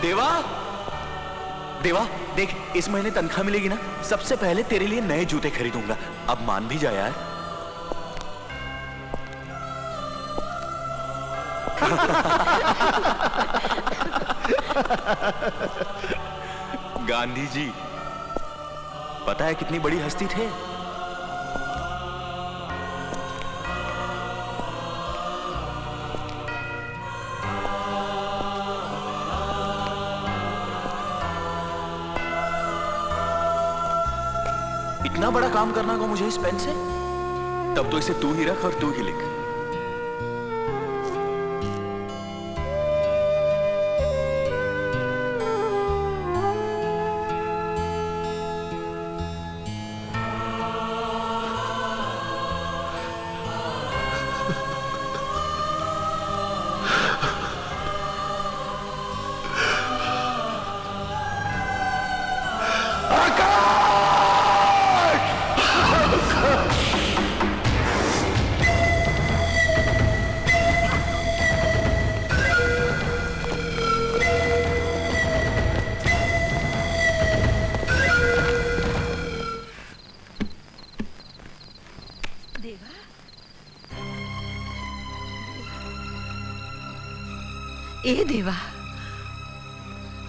देवा, देवा देख, इस महीने तनख्वाह मिलेगी ना, सबसे पहले तेरे लिए नए जूते खरीदूंगा। अब मान भी जा यार। गांधी जी, पता है कितनी बड़ी हस्ती थे? इतना बड़ा काम करना को मुझे इस पेन से? तब तो इसे तू ही रख और तू ही लिख। ए देवा,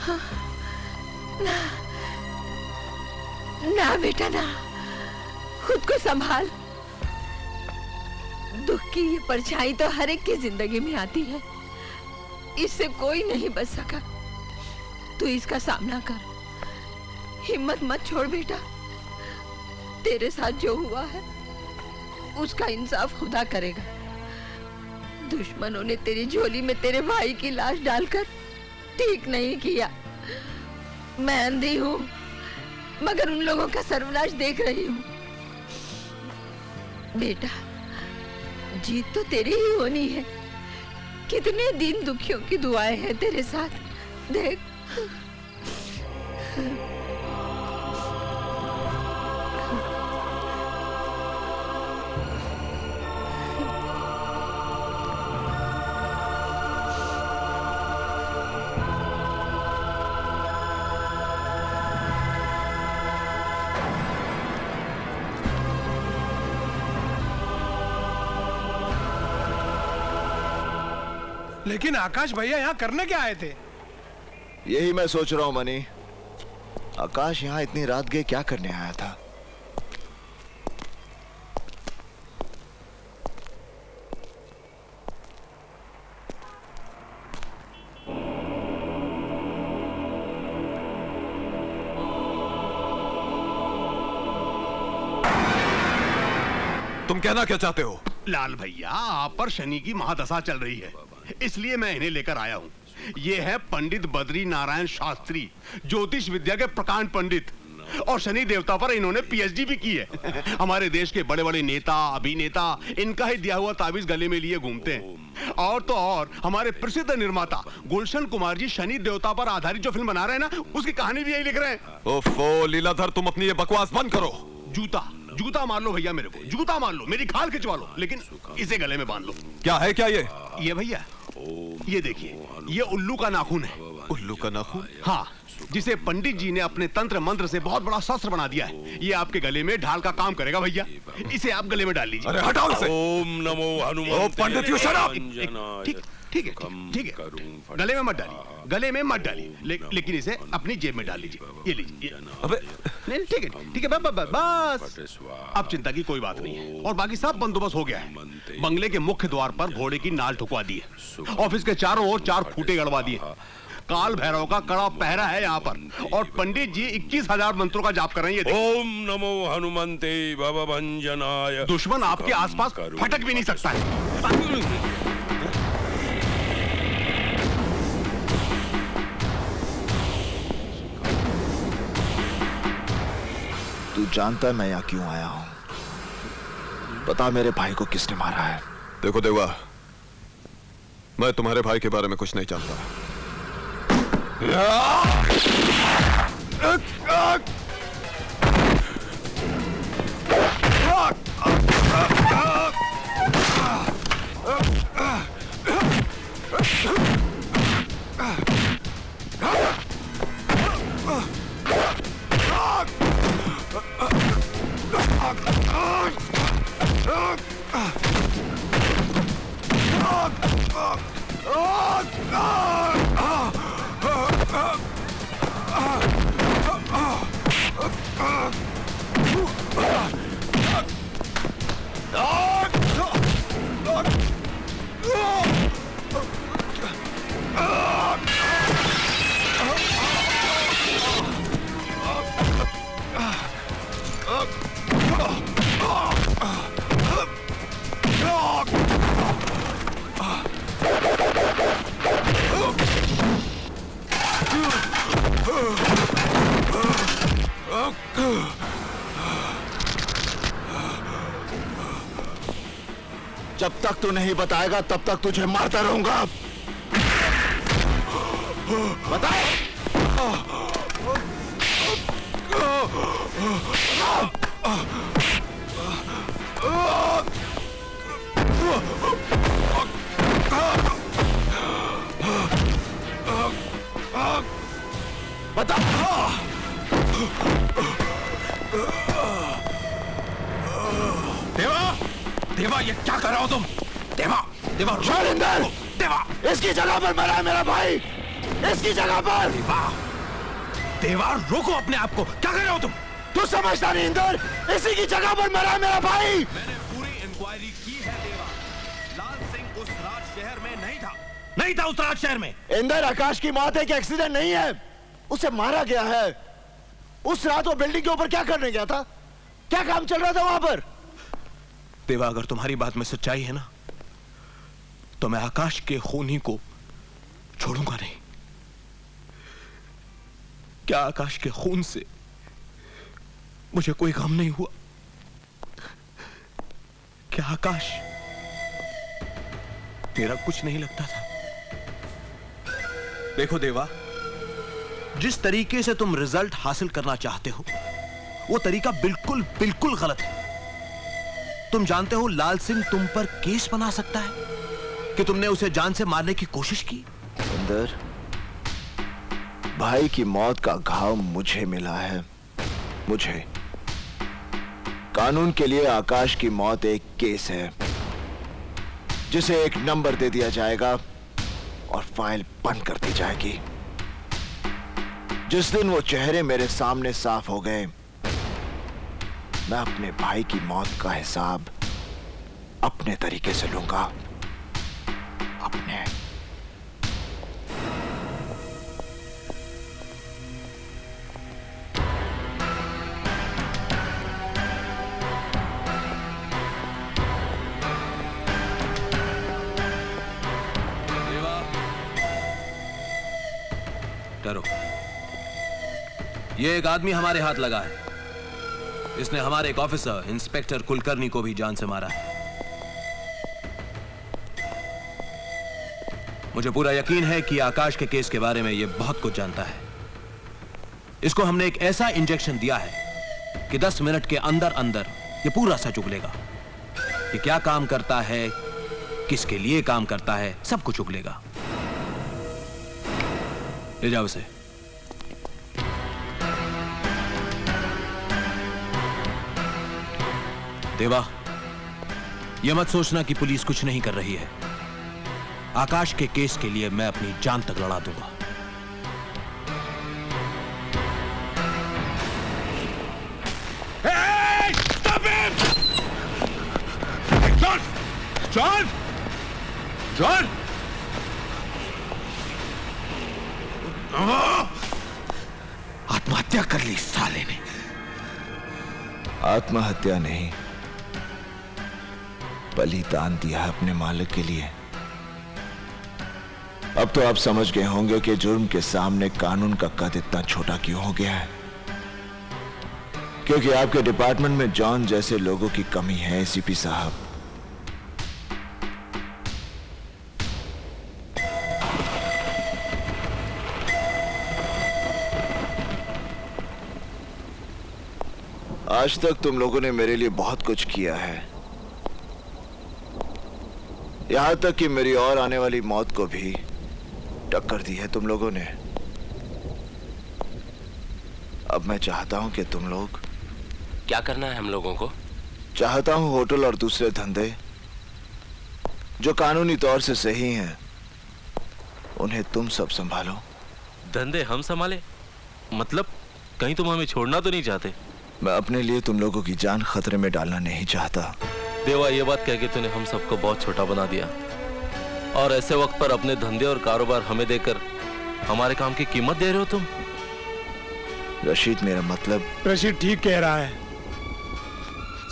हाँ, ना ना बेटा ना, खुद को संभाल। दुख की ये परछाई तो हर एक की जिंदगी में आती है, इससे कोई नहीं बच सका। तू इसका सामना कर, हिम्मत मत छोड़ बेटा। तेरे साथ जो हुआ है उसका इंसाफ खुदा करेगा। दुश्मनों ने तेरी झोली में तेरे भाई की लाश डालकर ठीक नहीं किया। मैं अंधी हूँ मगर उन लोगों का सर्वनाश देख रही हूँ। बेटा, जीत तो तेरी ही होनी है। कितने दिन दुखियों की दुआएं हैं तेरे साथ, देख। लेकिन आकाश भैया यहाँ करने क्या आए थे? यही मैं सोच रहा हूँ मनी। आकाश यहाँ इतनी रात गए क्या करने आया था? तुम कहना क्या चाहते हो? लाल भैया, आप पर शनि की महादशा चल रही है, इसलिए मैं इन्हें लेकर आया हूँ। ये है पंडित बद्री नारायण शास्त्री, ज्योतिष विद्या के प्रकांड पंडित, और शनि देवता पर इन्होंने पीएचडी भी की है। हमारे देश के बड़े बड़े नेता, अभिनेता इनका ही दिया हुआ ताबीज गले में लिए घूमते हैं। और तो और हमारे प्रसिद्ध निर्माता गुलशन कुमार जी शनि देवता पर आधारित जो फिल्म बना रहे हैं ना, उसकी कहानी भी यही लिख रहे हैं। ओफो लीलाधर, तुम अपनी ये बकवास बंद करो। जूता जूता मार लो भैया, मेरे को जूता मार लो, मेरी खाल खिंचवा लो, लेकिन इसे गले में बांध लो। क्या है क्या ये भैया, ये देखिए, ये उल्लू का नाखून है। उल्लू का नाखून? हाँ, जिसे पंडित जी ने अपने तंत्र मंत्र से बहुत बड़ा शस्त्र बना दिया है। ये आपके गले में ढाल का काम करेगा भैया, इसे आप गले में डाल लीजिए। अरे हटाओ इसे। ओम नमो हनुमते पंडित यू शट अप। ठीक ठीक है, ठीक है, गले में मत डालिए, गले में मत डालिए, लेकिन इसे अपनी जेब में डाल लीजिए। ये लीजिए। अबे नहीं, ठीक है, ठीक है, बस अब चिंता की कोई बात नहीं है। और बाकी सब बंदोबस्त हो गया है। बंगले के मुख्य द्वार पर घोड़े की नाल ठुकवा दी है। ऑफिस के चारों ओर 4 खूंटे गड़वा दिए। काल भैरव का कड़ा पहरा है यहाँ पर, और पंडित जी 21,000 मंत्रों का जाप कर रहे हैं। ओम नमो हनुमते भवभंजनाय। दुश्मन आपके आसपास फटक भी नहीं सकता है। तू जानता है मैं यहाँ क्यों आया हूँ? बता मेरे भाई को किसने मारा है? देखो देवा, मैं तुम्हारे भाई के बारे में कुछ नहीं जानता। जब तक तू नहीं बताएगा तब तक तुझे मारता रहूंगा। बता। बता। देवा, देवा ये क्या कर रहे हो तुम? देवा, देवा शैलेंद्र, देवा, इसकी जगह पर मरा है मेरा भाई, इसकी जगह पर। देवा, देवा रोको अपने आप को, क्या कर रहे हो तुम? तू समझता नहीं इंदर, इसी की जगह पर मरा है मेरा भाई। मैंने पूरी इंक्वायरी की है देवा। लाल सिंह उस रात शहर में नहीं था उस रात शहर में। इंदर, आकाश की मौत एक एक्सीडेंट नहीं है, उसे मारा गया है। उस रात वो बिल्डिंग के ऊपर क्या करने गया था? क्या काम चल रहा था वहां पर? देवा, अगर तुम्हारी बात में सच्चाई है ना, तो मैं आकाश के खूनी को छोड़ूंगा नहीं। क्या आकाश के खून से मुझे कोई गम नहीं हुआ? क्या आकाश मेरा कुछ नहीं लगता था? देखो देवा, जिस तरीके से तुम रिजल्ट हासिल करना चाहते हो वो तरीका बिल्कुल बिल्कुल गलत है। तुम जानते हो लाल सिंह तुम पर केस बना सकता है कि तुमने उसे जान से मारने की कोशिश की। इंदर, भाई की मौत का घाव मुझे मिला है, मुझे। कानून के लिए आकाश की मौत एक केस है जिसे एक नंबर दे दिया जाएगा और फाइल बंद कर दी जाएगी। जिस दिन वो चेहरे मेरे सामने साफ हो गए, मैं अपने भाई की मौत का हिसाब अपने तरीके से लूंगा, अपने। डरो, ये एक आदमी हमारे हाथ लगा है। इसने हमारे एक ऑफिसर इंस्पेक्टर कुलकर्णी को भी जान से मारा है। मुझे पूरा यकीन है कि आकाश के केस के बारे में यह बहुत कुछ जानता है। इसको हमने एक ऐसा इंजेक्शन दिया है कि 10 मिनट के अंदर अंदर यह पूरा सच उगलेगा। ये क्या काम करता है, किसके लिए काम करता है, सब कुछ उगलेगा। ले जाओ इसे। देवा, यह मत सोचना कि पुलिस कुछ नहीं कर रही है। आकाश के केस के लिए मैं अपनी जान तक लड़ा दूंगा। जॉन! जॉन! जॉन! आत्महत्या कर ली साले ने। आत्महत्या नहीं, बलिदान दिया है अपने मालिक के लिए। अब तो आप समझ गए होंगे कि जुर्म के सामने कानून का कद इतना छोटा क्यों हो गया है। क्योंकि आपके डिपार्टमेंट में जॉन जैसे लोगों की कमी है, एसीपी साहब। आज तक तुम लोगों ने मेरे लिए बहुत कुछ किया है, यहां तक कि मेरी और आने वाली मौत को भी टक्कर दी है तुम लोगों ने। अब मैं चाहता हूं कि तुम लोग। क्या करना है हम लोगों को? चाहता हूं होटल और दूसरे धंधे जो कानूनी तौर से सही हैं उन्हें तुम सब संभालो। धंधे हम संभाले? मतलब कहीं तुम हमें छोड़ना तो नहीं चाहते? मैं अपने लिए तुम लोगों की जान खतरे में डालना नहीं चाहता। देवा, ये बात कह के तूने हम सबको बहुत छोटा बना दिया, और ऐसे वक्त पर अपने धंधे और कारोबार हमें देकर हमारे काम की कीमत दे रहे हो तुम। रशीद, मेरा मतलब। रशीद ठीक कह रहा है।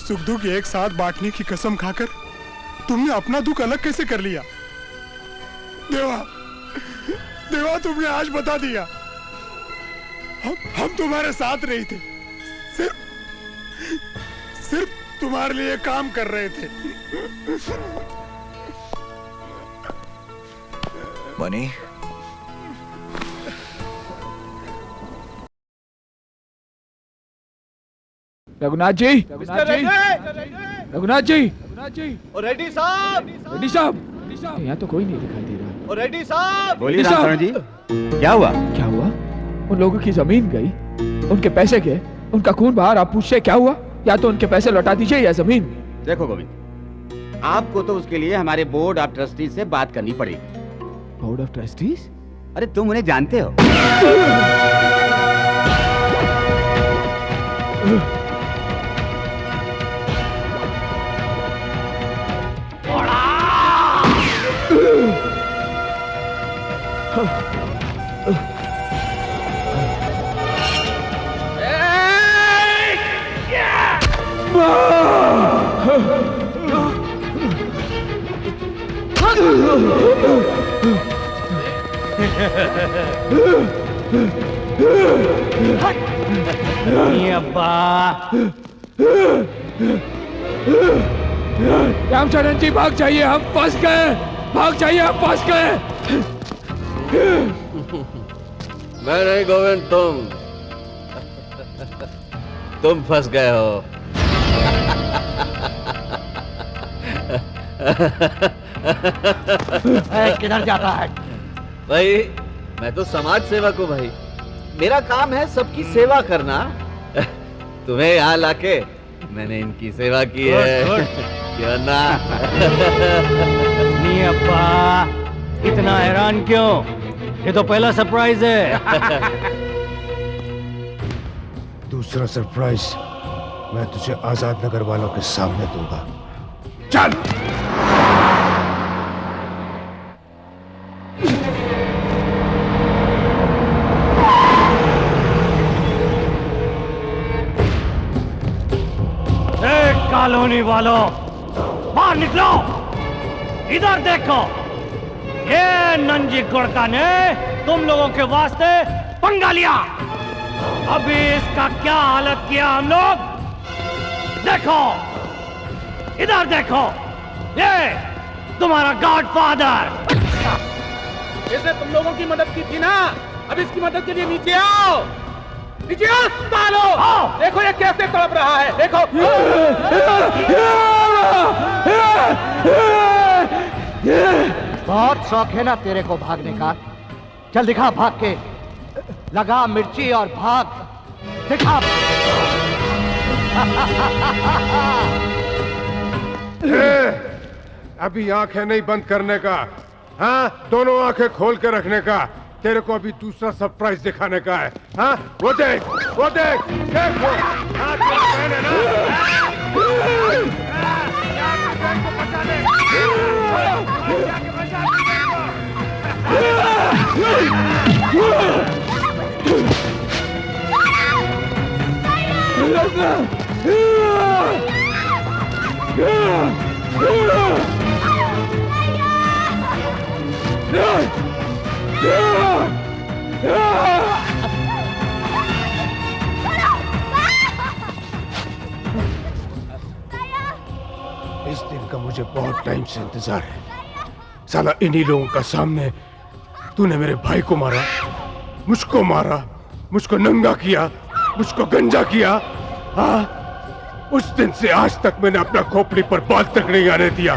सुख दुख एक साथ बांटने की कसम खाकर तुमने अपना दुख अलग कैसे कर लिया? देवा, देवा, तुमने आज बता दिया। हम तुम्हारे साथ नहीं थे, सिर्फ तुम्हारे लिए काम कर रहे थे। मनी, रघुनाथ जी, रघुनाथ जी, और रेड्डी साहब, रेड्डी साहब, यहाँ तो कोई नहीं दिखाई दे रहा। और रेड्डी साहब, बोलिए रामचरण जी, क्या हुआ? क्या हुआ? उन लोगों की जमीन गई, उनके पैसे गए, उनका खून बाहर। आप पूछते क्या हुआ? या तो उनके पैसे लौटा दीजिए या जमीन। देखो गोविंद, आपको तो उसके लिए हमारे बोर्ड ऑफ ट्रस्टीज से बात करनी पड़ेगी। Board of trustees? अरे तुम उन्हें जानते हो? रामचरण जी, भाग जाइए, हम फंस गए। भाग जाइए, हम फंस गए। मैं नहीं गोविंद, तुम फंस गए हो। किधर जाता है भाई? मैं तो समाज सेवक हूँ भाई, मेरा काम है सबकी सेवा करना। तुम्हें यहाँ लाके मैंने इनकी सेवा की है। क्यों ना? नहीं अब्बा, इतना हैरान क्यों? ये तो पहला सरप्राइज है। दूसरा सरप्राइज मैं तुझे आजाद नगर वालों के सामने दूंगा। चल। कॉलोनी वालों, बाहर निकलो। इधर देखो, ये नंजी गुड़का ने तुम लोगों के वास्ते पंगा लिया। अभी इसका क्या हालत किया हम लोग। देखो, इधर देखो, ये तुम्हारा गॉडफादर। इसने तुम लोगों की मदद की थी ना, अब इसकी मदद के लिए नीचे आओ। नीचे आओ सालो। देखो ये कैसे तड़प रहा है, देखो। बहुत शौक है ना तेरे को भागने का? चल दिखा भाग के, लगा मिर्ची और भाग, दिखा। अभी आंखें नहीं बंद करने का, हाँ? दोनों आंखें खोल के रखने का। तेरे को अभी दूसरा सरप्राइज दिखाने का है, हाँ? वो देख, वो देख, देखो। हाँ, तेरा बहन है ना? इस दिन का मुझे बहुत टाइम से इंतजार है। साला इन्हीं लोगों का सामने तूने मेरे भाई को मारा, मुझको मारा, मुझको नंगा किया, मुझको गंजा किया। हाँ, उस दिन से आज तक मैंने अपना खोपड़ी पर बाल तक नहीं आने दिया।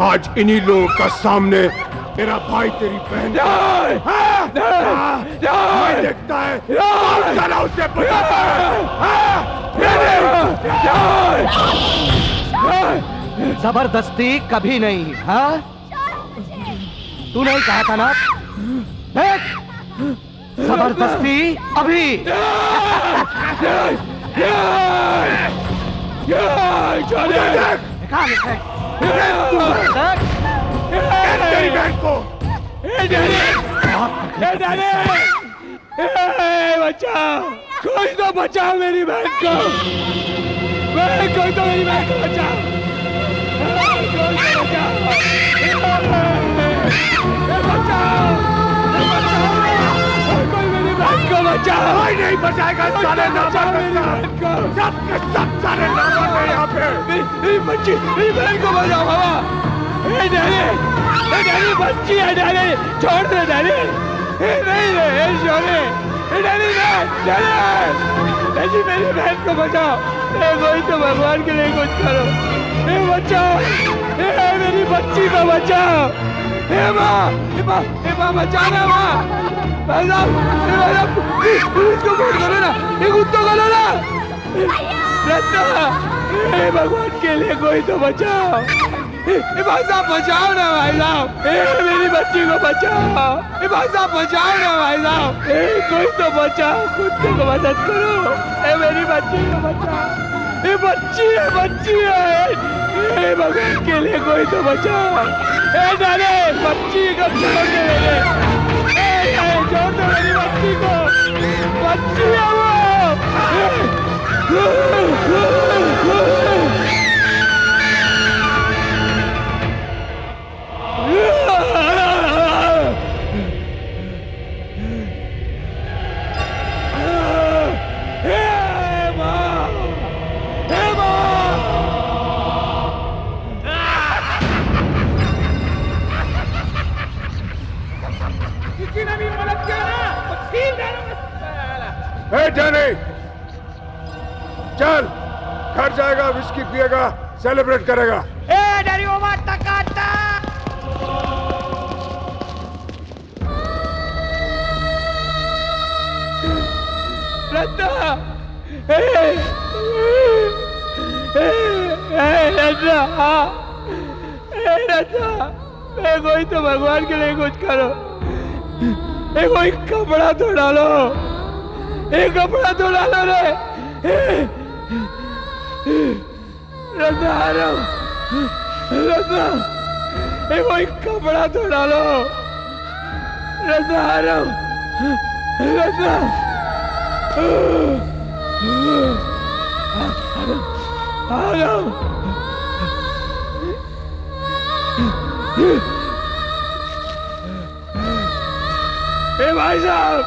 आज इन्हीं लोगों का सामने मेरा भाई तेरी बहन मैं देखता है, साला उसे बचाता है। जबरदस्ती कभी नहीं, हाँ? तू नहीं कहा था ना? देख, जबरदस्ती अभी। तेरी बहन को बचाओ, कोई तो बचाओ मेरी बहन को, कोई तो मेरी बहन को बचाओ, कोई तो बचाओ, कोई मेरी बहन को बचाओ। कोई नहीं बचाएगा, सारे नाम को सब के सब सारे नाम यहाँ पे। मेरी बच्ची, मेरी बहन को बचाओ बाबा। डैडी, बच्ची है डैडी, छोड़ दे डैडी। नहीं छोड़े डैडी, डैडी मेरी बहन को बचाओ। कोई तो भगवान के लिए कुछ करो, बचाओ, मेरी बच्ची को बचाओ। माँ बचाना माँ, पुलिस को फोन करो ना, एक कुत्तों को लो ना। भगवान के लिए कोई तो बचाओ। भाई साहब बचाओ ना भाई साहब, मेरी बच्ची को बचाओ। भाई साहब बचाओ ना भाई साहब, कोई तो बचाओ, कुत्ते को मदद करो। मेरी बच्ची को बचाओ, बच्ची है, भगवान के लिए कोई तो बचाओ। डाले बच्ची को छोड़ दे, छोड़ दो मेरी बच्ची को, बच्ची है वो। किसी ने भी मदद किया ना तो छीन डालूंगा। जाने चल, घर जाएगा, विस्की पिएगा, सेलिब्रेट करेगा। डैडी वो मार टकाटा। रत्ना, रत्ना, कोई तो भगवान के लिए कुछ करो। कोई कपड़ा तो डालो, कपड़ा तो डालो रे। रत्ना, रत्ना, कोई कपड़ा तो डालो। रत्ना, रत्ना, भाई साहब,